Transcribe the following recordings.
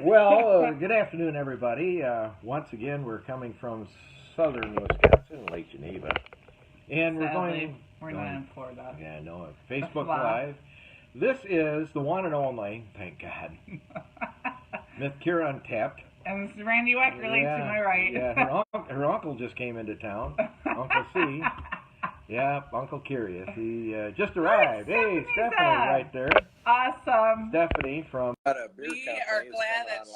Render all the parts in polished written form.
Well, good afternoon, everybody. Once again, we're coming from southern Wisconsin, Lake Geneva, and we're we're not in Florida. Yeah, no, Facebook Live. This is the one and only, thank God, Miss Kira Untapped. And this is Randy Weckerly to my right. Yeah, her uncle just came into town, Uncle C. Yeah, Uncle Curious. He just arrived. Hey, Stephanie, right there. Awesome. Stephanie from We are glad that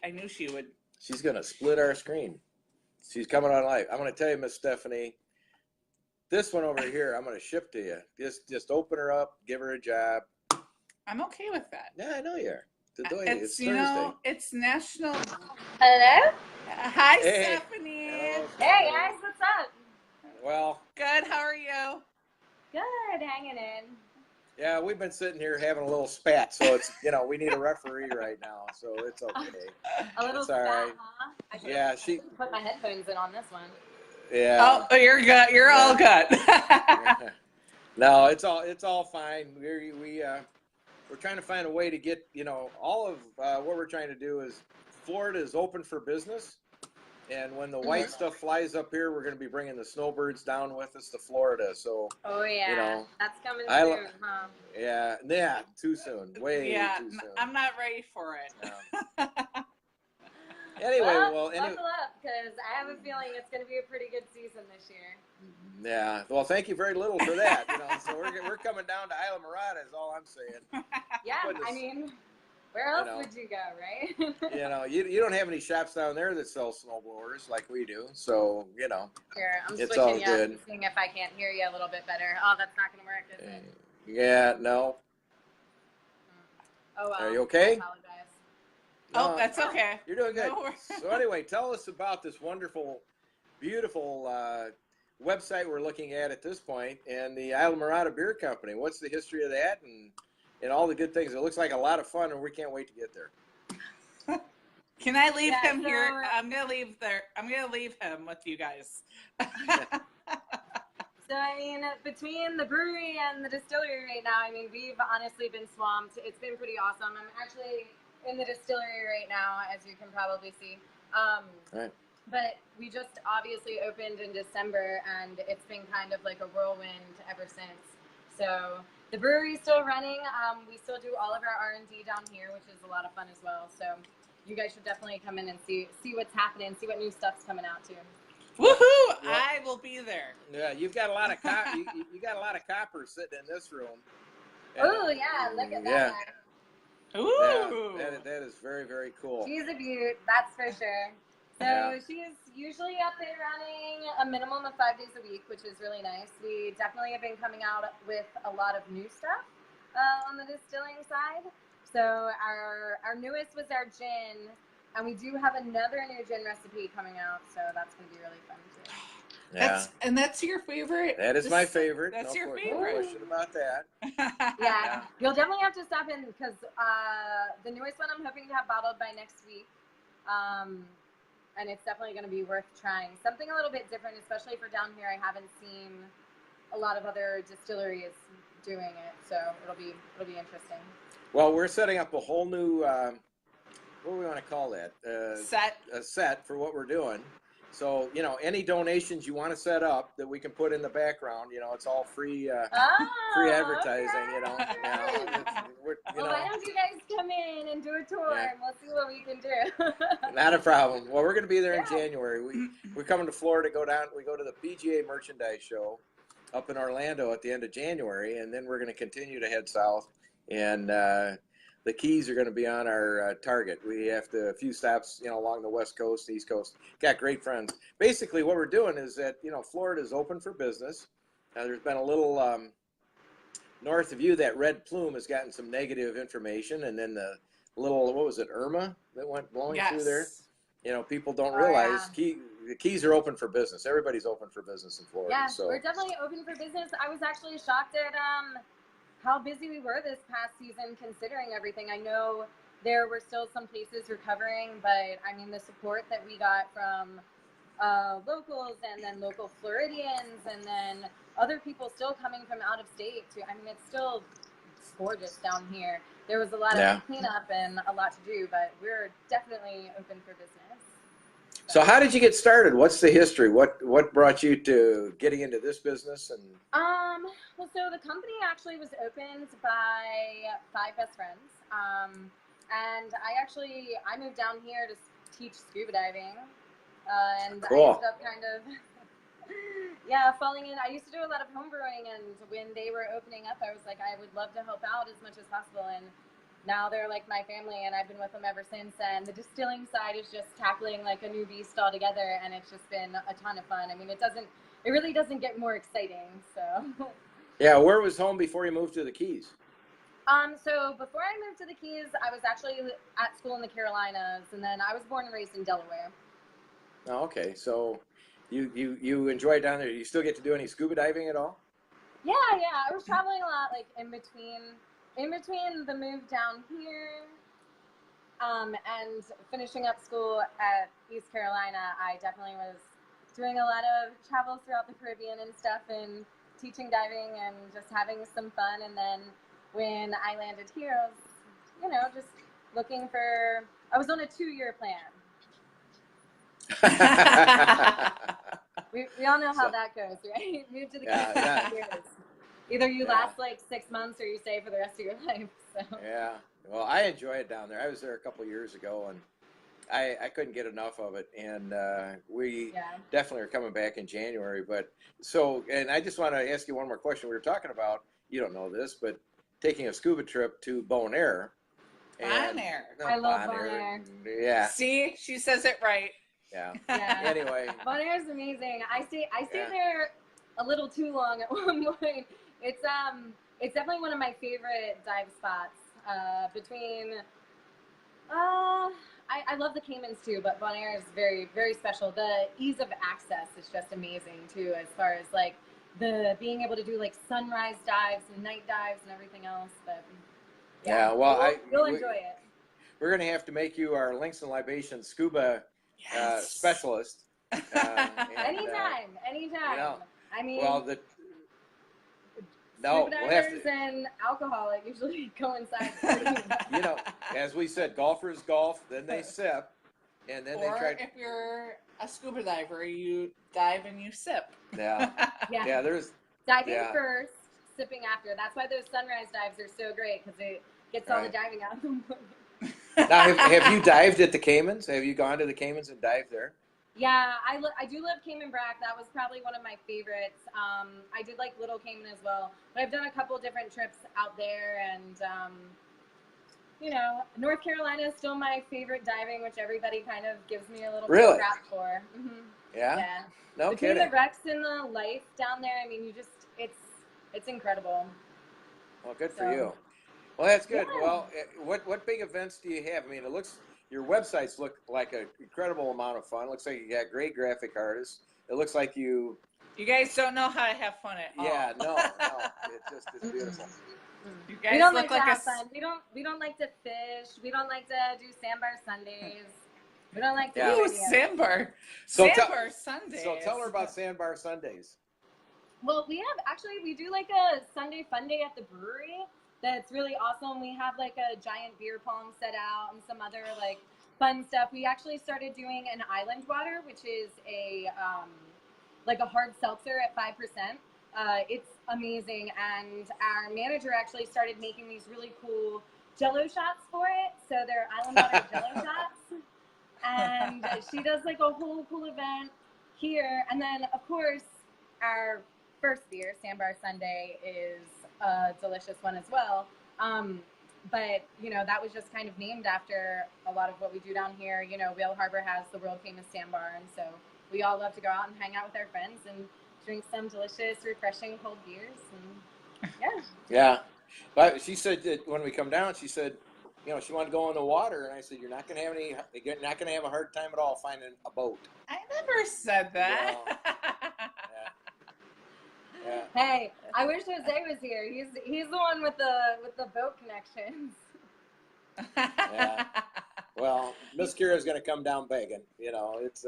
I knew she would. She's going to split our screen. She's coming on live. I'm going to tell you, Miss Stephanie, this one over here, I'm going to ship to you. Just open her up, give her a job. I'm okay with that. Yeah, I know you are. It's Thursday. It's National. Hello? Hi, hey. Stephanie. Hello, Hey, guys, what's up? Well. Good, how are you? Good, hanging in. Yeah, we've been sitting here having a little spat, so it's, we need a referee right now, so it's okay. A little spat, right. Huh? She put my headphones in on this one. Yeah. Oh, you're good. You're all good. No, it's all fine. We're trying to find a way to get, all of what we're trying to do is Florida is open for business. And when the white stuff flies up here, we're going to be bringing the snowbirds down with us to Florida. So, oh yeah, that's coming soon, huh? Yeah, too soon. Way too soon. I'm not ready for it. No. Anyway, buckle up, because I have a feeling it's going to be a pretty good season this year. Yeah, well, thank you very little for that. So we're coming down to Islamorada is all I'm saying. Yeah, I mean, where else would you go, right? You don't have any shops down there that sell snowblowers like we do, so Here, I'm it's switching all you good. up, seeing if I can't hear you a little bit better. Oh, that's not going to work, is it? Yeah, no. Oh, well. Are you okay? I apologize. No, that's okay. You're doing good. No. So anyway, tell us about this wonderful, beautiful website we're looking at this point, and the Islamorada Beer Company. What's the history of that, and all the good things? It looks like a lot of fun, and we can't wait to get there. Can I leave him here? I'm gonna leave him with you guys. So, I mean, between the brewery and the distillery right now, I mean, we've honestly been swamped. It's been pretty awesome. I'm actually in the distillery right now, as you can probably see. Right. But we just obviously opened in December, and it's been kind of like a whirlwind ever since. So the brewery's still running. We still do all of our R&D down here, which is a lot of fun as well. So you guys should definitely come in and see what's happening, see what new stuff's coming out too. Woohoo! Yeah. I will be there. Yeah, you've got a lot of you got a lot of copper sitting in this room. Oh yeah, look at that. Ooh. That is very, very cool. She's a beaut, that's for sure. So she's usually up and running a minimum of 5 days a week, which is really nice. We definitely have been coming out with a lot of new stuff on the distilling side. So our newest was our gin, and we do have another new gin recipe coming out, so that's going to be really fun too. Yeah. That's your favorite? That is my favorite. That's your favorite. No question about that. Yeah, you'll definitely have to stop in, because the newest one I'm hoping to have bottled by next week. And it's definitely going to be worth trying. Something a little bit different, especially for down here. I haven't seen a lot of other distilleries doing it, so it'll be interesting. Well, we're setting up a whole new, what do we want to call that? A set for what we're doing. So, any donations you want to set up that we can put in the background, it's all free free advertising, Well, why don't you guys come in and do a tour, and we'll see what we can do. Not a problem. Well, we're going to be there in January. We're coming to Florida, we go to the PGA Merchandise Show up in Orlando at the end of January, and then we're going to continue to head south, and the Keys are going to be on our target. We have a few stops, along the West Coast, East Coast. Got great friends. Basically, what we're doing is that, Florida is open for business. There's been a little north of you, that red plume has gotten some negative information, and then the little, what was it, Irma that went blowing through there? People don't realize the Keys are open for business. Everybody's open for business in Florida. Yeah, so we're definitely open for business. I was actually shocked at how busy we were this past season, considering everything. I know there were still some places recovering, but I mean, the support that we got from locals, and then local Floridians, and then other people still coming from out of state too. I mean, it's still gorgeous down here. there was a lot Yeah. of cleanup and a lot to do, but we're definitely open for business. So how did you get started? What's the history? What brought you to getting into this business? And Well, so the company actually was opened by 5 best friends. And I moved down here to teach scuba diving. And Cool. I ended up kind of, falling in. I used to do a lot of home brewing, and when they were opening up, I was like, I would love to help out as much as possible. And now they're like my family, and I've been with them ever since. And the distilling side is just tackling like a new beast altogether, and it's just been a ton of fun. I mean, it really doesn't get more exciting. So. Yeah, where was home before you moved to the Keys? So before I moved to the Keys, I was actually at school in the Carolinas, and then I was born and raised in Delaware. Oh, okay. So you enjoy it down there. You still get to do any scuba diving at all? Yeah. I was traveling a lot, like in between the move down here, and finishing up school at East Carolina. I definitely was doing a lot of travels throughout the Caribbean and stuff, and teaching diving and just having some fun. And then when I landed here, I was, just looking for. I was on a 2-year plan. We all know how that goes, right? Move to the Keys for 2 years. Either you last like 6 months or you stay for the rest of your life. So. Yeah. Well, I enjoy it down there. I was there a couple of years ago, and I couldn't get enough of it. And we definitely are coming back in January. And I just want to ask you one more question. We were talking about, you don't know this, but taking a scuba trip to Bonaire. Bonaire. I love Bonaire. Yeah. See, she says it right. Yeah. Anyway, Bonaire's amazing. I stayed there a little too long at one point. It's definitely one of my favorite dive spots. I love the Caymans too, but Bonaire is very, very special. The ease of access is just amazing too, as far as like the being able to do like sunrise dives and night dives and everything else. But you'll enjoy it. We're going to have to make you our Links and Libations scuba specialist. Anytime. I mean, well, scuba divers and alcohol usually coincide. As we said, golfers golf, then they sip, and then if you're a scuba diver, you dive and you sip. Yeah. There's diving first, sipping after. That's why those sunrise dives are so great, because it gets all the diving out of them. Now, have you dived at the Caymans? Have you gone to the Caymans and dived there? Yeah, I do love Cayman Brac. That was probably one of my favorites. I did like Little Cayman as well, but I've done a couple different trips out there, and North Carolina is still my favorite diving, which everybody kind of gives me a little bit of crap for. Mm-hmm. Yeah. No Between kidding. the wrecks and the life down there, I mean, it's incredible. Well, good for you. Well, that's good. Yeah. Well, what big events do you have? I mean, your websites look like an incredible amount of fun. It looks like you got great graphic artists. It looks like you guys don't know how to have fun at all. Yeah, no. It's beautiful. You guys we don't look like to have fun. We don't like to fish. We don't like to do sandbar Sundays. We don't like to do sandbar. Sandbar Sundays. So tell her about Sandbar Sundays. Well, we do like a Sunday fun day at the brewery. That's really awesome. We have like a giant beer pong set out and some other like fun stuff. We actually started doing an island water, which is a hard seltzer at 5%. It's amazing, and our manager actually started making these really cool Jello shots for it. So they're island water Jello shots, and she does like a whole cool event here. And then of course our first beer, Sandbar Sunday, is a delicious one as well. But that was just kind of named after a lot of what we do down here. Whale Harbor has the world famous sandbar, and so we all love to go out and hang out with our friends and drink some delicious, refreshing cold beers. And yeah. But she said that when we come down, she said, she wanted to go in the water, and I said, you're not going to have a hard time at all finding a boat. I never said that. Yeah. Hey, I wish Jose was here. He's the one with the boat connections. Yeah. Well, Miss Kira's going to come down begging. It's.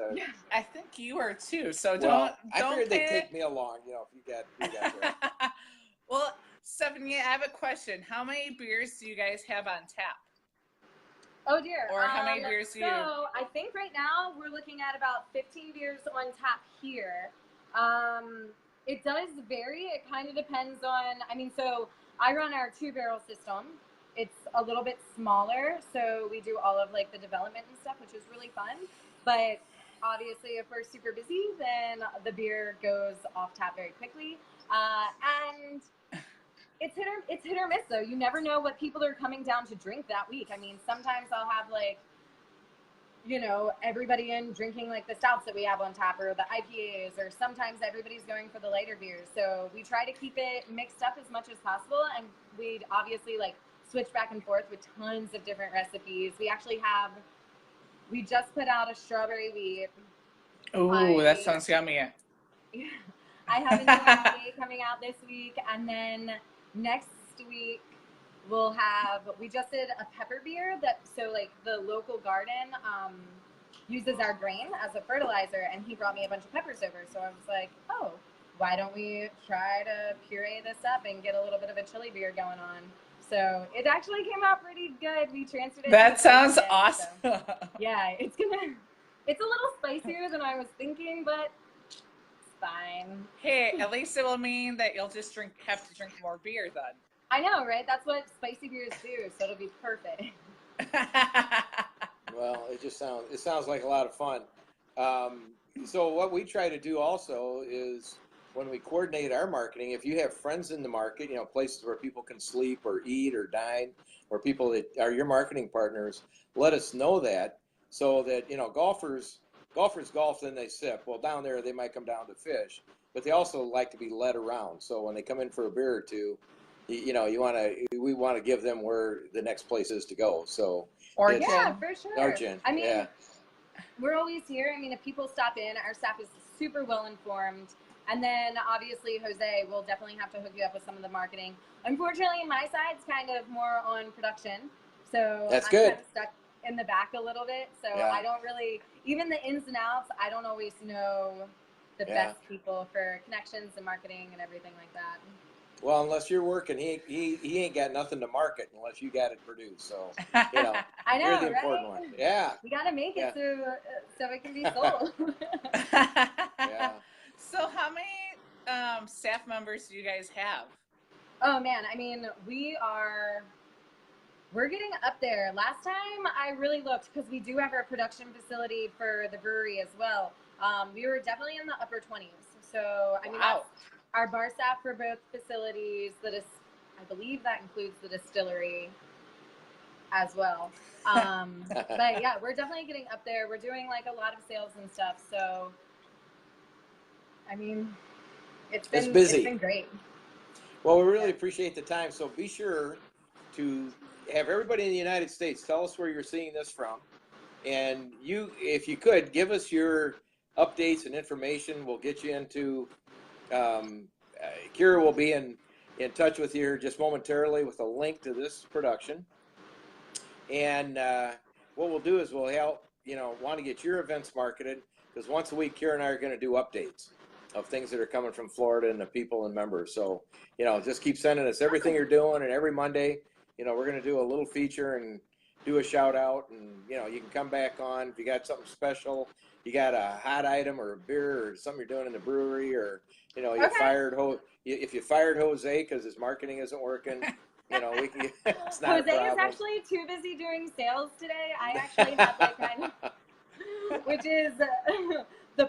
I think you are too. So I don't figured they'd take me along. If you got there. Well, Stephanie, I have a question. How many beers do you guys have on tap? Oh dear. Or how many beers do you? So I think right now we're looking at about 15 beers on tap here. It does vary. It kind of depends on, I mean, so I run our 2-barrel system. It's a little bit smaller, so we do all of like the development and stuff, which is really fun. But obviously, if we're super busy, then the beer goes off tap very quickly. And it's hit or miss, though. You never know what people are coming down to drink that week. I mean, sometimes I'll have like, you know, everybody in drinking like the stouts that we have on tap or the IPAs, or sometimes everybody's going for the lighter beers. So we try to keep it mixed up as much as possible, and we'd obviously like switch back and forth with tons of different recipes. We just put out a strawberry wheat. Ooh, that sounds yummy. I have a new IPA coming out this week, and then next week we just did a pepper beer so like the local garden uses our grain as a fertilizer, and he brought me a bunch of peppers over. So I was like, oh, why don't we try to puree this up and get a little bit of a chili beer going on? So it actually came out pretty good. We transferred it. That sounds awesome. So, yeah, it's a little spicier than I was thinking, but it's fine. Hey, at least it will mean that you'll just have to drink more beer then. I know, right? That's what spicy beers do, so it'll be perfect. Well, it sounds like a lot of fun. So what we try to do also is when we coordinate our marketing, if you have friends in the market, you know, places where people can sleep or eat or dine, or people that are your marketing partners, let us know that, so that, you know, golfers golf, then they sip. Well, down there they might come down to fish, but they also like to be led around. So when they come in for a beer or two, we want to give them where the next place is to go. So yeah, for sure. Origin. I mean, yeah. We're always here. I mean, if people stop in, our staff is super well informed. And then obviously Jose will definitely have to hook you up with some of the marketing. Unfortunately, my side's kind of more on production. So That's I'm good. kind of stuck in the back a little bit. So Yeah. I don't really, even the ins and outs, I don't always know the best people for connections and marketing and everything like that. Well, unless you're working, he ain't got nothing to market unless you got it produced. So, you know, I know, you're the right? important one. Yeah. You got to make it so it can be sold. Yeah. So how many staff members do you guys have? Oh man, I mean, we're getting up there. Last time I really looked, because we do have our production facility for the brewery as well. We were definitely in the upper 20s. So I mean, that's our bar staff for both facilities. I believe that includes the distillery as well. But yeah, we're definitely getting up there. We're doing like a lot of sales and stuff. So I mean, it's busy. It's been great. Well, we really appreciate the time. So be sure to have everybody in the United States tell us where you're seeing this from. And you, if you could, give us your updates and information. We'll get you into, Kira will be in touch with you just momentarily with a link to this production. And what we'll do is we'll help, want to get your events marketed, because once a week, Kira and I are going to do updates of things that are coming from Florida and the people and members. So, just keep sending us everything you're doing, and every Monday, we're going to do a little feature and do a shout out, and, you can come back on if you got something special, you got a hot item or a beer or something you're doing in the brewery, or, if you fired Jose because his marketing isn't working, we can, it's not Jose is actually too busy doing sales today. I actually have like kind of, which is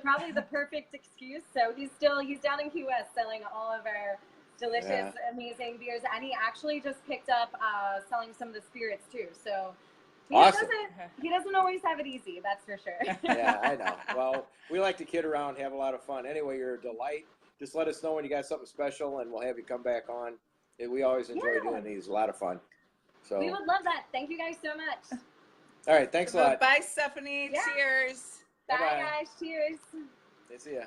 probably the perfect excuse. So he's down in Key West selling all of our delicious, amazing beers, and he actually just picked up selling some of the spirits too. So he doesn't always have it easy, that's for sure. Yeah, I know. Well, we like to kid around, have a lot of fun. Anyway, you're a delight. Just let us know when you got something special, and we'll have you come back on. We always enjoy doing these. A lot of fun. So we would love that. Thank you guys so much. All right, thanks a lot. Bye, Stephanie. Yeah. Cheers. Bye, guys. Cheers. See ya.